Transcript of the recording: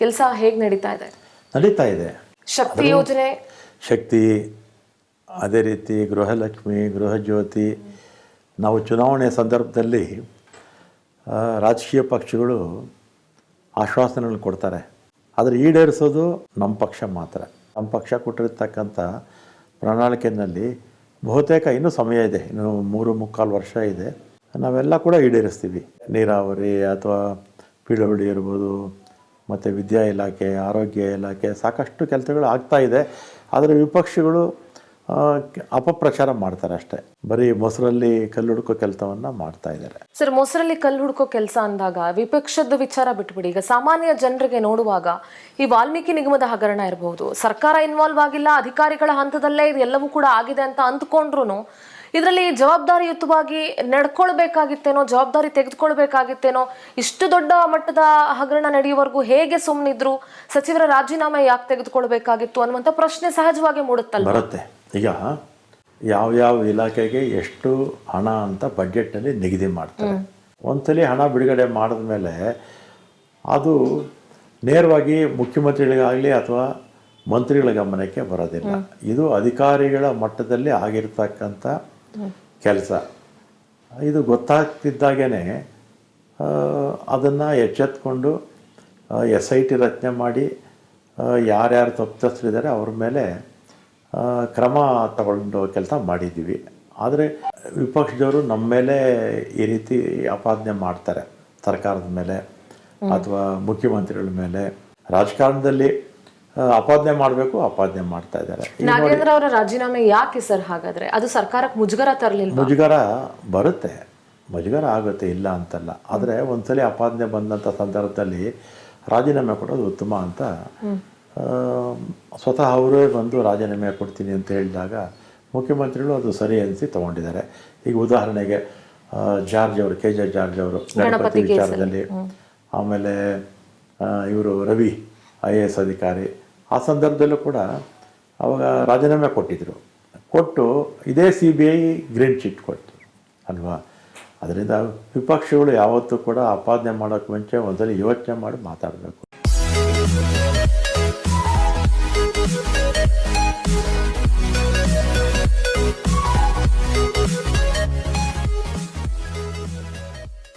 ಕೆಲಸ ಹೇಗೆ ನಡೀತಾ ಇದೆ? ನಡೀತಾ ಇದೆ. ಶಕ್ತಿ ಯೋಜನೆ, ಶಕ್ತಿ, ಅದೇ ರೀತಿ ಗೃಹಲಕ್ಷ್ಮಿ, ಗೃಹಜ್ಯೋತಿ. ನಾವು ಚುನಾವಣೆ ಸಂದರ್ಭದಲ್ಲಿ ರಾಜಕೀಯ ಪಕ್ಷಗಳು ಆಶ್ವಾಸನೆಗಳನ್ನು ಕೊಡ್ತಾರೆ, ಆದರೆ ಈಡೇರಿಸೋದು ನಮ್ಮ ಪಕ್ಷ ಮಾತ್ರ. ನಮ್ಮ ಪಕ್ಷ ಕೊಟ್ಟಿರ್ತಕ್ಕಂಥ ಪ್ರಣಾಳಿಕೆಯಲ್ಲಿ ಬಹುತೇಕ ಇನ್ನೂ ಸಮಯ ಇದೆ, ಇನ್ನು 3.25 ವರ್ಷ ಇದೆ. ನಾವೆಲ್ಲ ಕೂಡ ಈಡೇರಿಸ್ತೀವಿ. ನೀರಾವರಿ ಅಥವಾ PWD ಇರ್ಬೋದು, ಮತ್ತು ವಿದ್ಯಾ ಇಲಾಖೆ, ಆರೋಗ್ಯ ಇಲಾಖೆ, ಸಾಕಷ್ಟು ಕೆಲಸಗಳು ಆಗ್ತಾ ಇದೆ. ಆದರೆ ವಿಪಕ್ಷಗಳು ಅಪಪ್ರಚಾರ ಮಾಡ್ತಾರೆ ಅಷ್ಟೇ. ಬರೀ ಮೊಸರಲ್ಲಿ ಕಲ್ಲು ಹುಡುಕೋ ಕೆಲಸವನ್ನು ಮಾಡ್ತಾ ಇದ್ದಾರೆ. ಸರ್, ಮೊಸರಲ್ಲಿ ಕಲ್ಲು ಹುಡುಕೋ ಕೆಲಸ ಅಂದಾಗ ವಿಪಕ್ಷದ ವಿಚಾರ ಬಿಟ್ಬಿಡಿ, ಈಗ ಸಾಮಾನ್ಯ ಜನರಿಗೆ ನೋಡುವಾಗ ಈ ವಾಲ್ಮೀಕಿ ನಿಗಮದ ಹಗರಣ ಇರಬಹುದು, ಸರ್ಕಾರ ಇನ್ವಾಲ್ವ್ ಆಗಿಲ್ಲ, ಅಧಿಕಾರಿಗಳ ಹಂತದಲ್ಲೇ ಇದೆಲ್ಲವೂ ಕೂಡ ಆಗಿದೆ ಅಂತ ಅಂದ್ಕೊಂಡ್ರು ಇದರಲ್ಲಿ ಜವಾಬ್ದಾರಿಯುತವಾಗಿ ನಡ್ಕೊಳ್ಬೇಕಾಗಿತ್ತೇನೋ, ಜವಾಬ್ದಾರಿ ತೆಗೆದುಕೊಳ್ಬೇಕಾಗಿತ್ತೇನೋ, ಇಷ್ಟು ದೊಡ್ಡ ಮಟ್ಟದ ಹಗರಣ ನಡೆಯುವವರೆಗೂ ಹೇಗೆ ಸುಮ್ಮನಿದ್ರು, ಸಚಿವರ ರಾಜೀನಾಮೆ ಯಾಕೆ ತೆಗೆದುಕೊಳ್ಬೇಕಾಗಿತ್ತು ಅನ್ನುವಂಥ ಪ್ರಶ್ನೆ ಸಹಜವಾಗಿ ಮೂಡುತ್ತಲ್ಲ. ಬರುತ್ತೆ. ಈಗ ಯಾವ್ಯಾವ ಇಲಾಖೆಗೆ ಎಷ್ಟು ಹಣ ಅಂತ ಬಜೆಟ್ನಲ್ಲಿ ನಿಗದಿ ಮಾಡ್ತಾರೆ. ಒಂದ್ಸಲಿ ಹಣ ಬಿಡುಗಡೆ ಮಾಡಿದ ಮೇಲೆ ಅದು ನೇರವಾಗಿ ಮುಖ್ಯಮಂತ್ರಿಗಳಿಗಾಗಲಿ ಅಥವಾ ಮಂತ್ರಿಗಳ ಗಮನಕ್ಕೆ ಬರೋದಿಲ್ಲ. ಇದು ಅಧಿಕಾರಿಗಳ ಮಟ್ಟದಲ್ಲಿ ಆಗಿರ್ತಕ್ಕಂಥ ಕೆಲಸ. ಇದು ಗೊತ್ತಾಗ್ತಿದ್ದಾಗೇ ಅದನ್ನು ಎಚ್ಚೆತ್ಕೊಂಡು SIT ರಚನೆ ಮಾಡಿ ಯಾರ್ಯಾರು ತಪ್ಪಿತಸ್ಥರಿದ್ದಾರೆ ಅವ್ರ ಮೇಲೆ ಕ್ರಮ ತಗೊಂಡು ಕೆಲಸ ಮಾಡಿದ್ದೀವಿ. ಆದರೆ ವಿಪಕ್ಷದವರು ನಮ್ಮ ಮೇಲೆ ಈ ರೀತಿ ಆಪಾದನೆ ಮಾಡ್ತಾರೆ, ಸರ್ಕಾರದ ಮೇಲೆ ಅಥವಾ ಮುಖ್ಯಮಂತ್ರಿಗಳ ಮೇಲೆ. ರಾಜಕಾರಣದಲ್ಲಿ ಆಪಾದನೆ ಮಾಡಬೇಕು, ಆಪಾದನೆ ಮಾಡ್ತಾ ಇದ್ದಾರೆ. ನಾಗೇಂದ್ರ ಅವರ ರಾಜೀನಾಮೆ ಯಾಕೆ ಸರ್? ಹಾಗಾದ್ರೆ ಅದು ಸರ್ಕಾರಕ್ಕೆ ಮುಜುಗರ ತರಲಿಲ್ಲ? ಮುಜುಗರ ಬರುತ್ತೆ, ಮುಜುಗರ ಆಗುತ್ತೆ, ಇಲ್ಲ ಅಂತಲ್ಲ. ಆದರೆ ಒಂದ್ಸಲಿ ಆಪಾದನೆ ಬಂದಂಥ ಸಂದರ್ಭದಲ್ಲಿ ರಾಜೀನಾಮೆ ಕೊಡೋದು ಉತ್ತಮ ಅಂತ ಸ್ವತಃ ಅವರೇ ಬಂದು ರಾಜೀನಾಮೆ ಕೊಡ್ತೀನಿ ಅಂತ ಹೇಳಿದಾಗ ಮುಖ್ಯಮಂತ್ರಿಗಳು ಅದು ಸರಿ ಅನಿಸಿ ತೊಗೊಂಡಿದ್ದಾರೆ. ಈಗ ಉದಾಹರಣೆಗೆ ಜಾರ್ಜ್ ಅವರು, KJ ಜಾರ್ಜ್ ಅವರು ಗಣಪತಿ ವಿಚಾರದಲ್ಲಿ, ಆಮೇಲೆ ಇವರು ರವಿ IAS ಅಧಿಕಾರಿ, ಆ ಸಂದರ್ಭದಲ್ಲೂ ಕೂಡ ಅವಾಗ ರಾಜೀನಾಮೆ ಕೊಟ್ಟು ಇದೇ CBI ಗ್ರೀನ್ ಚಿಟ್ ಕೊಡ್ತು ಅಲ್ವಾ. ಅದರಿಂದ ವಿಪಕ್ಷಗಳು ಯಾವತ್ತೂ ಕೂಡ ಆಪಾದನೆ ಮಾಡೋಕ್ಕೆ ಮುಂಚೆ ಒಂದ್ಸಲಿ ಯೋಚನೆ ಮಾಡಿ ಮಾತಾಡಬೇಕು.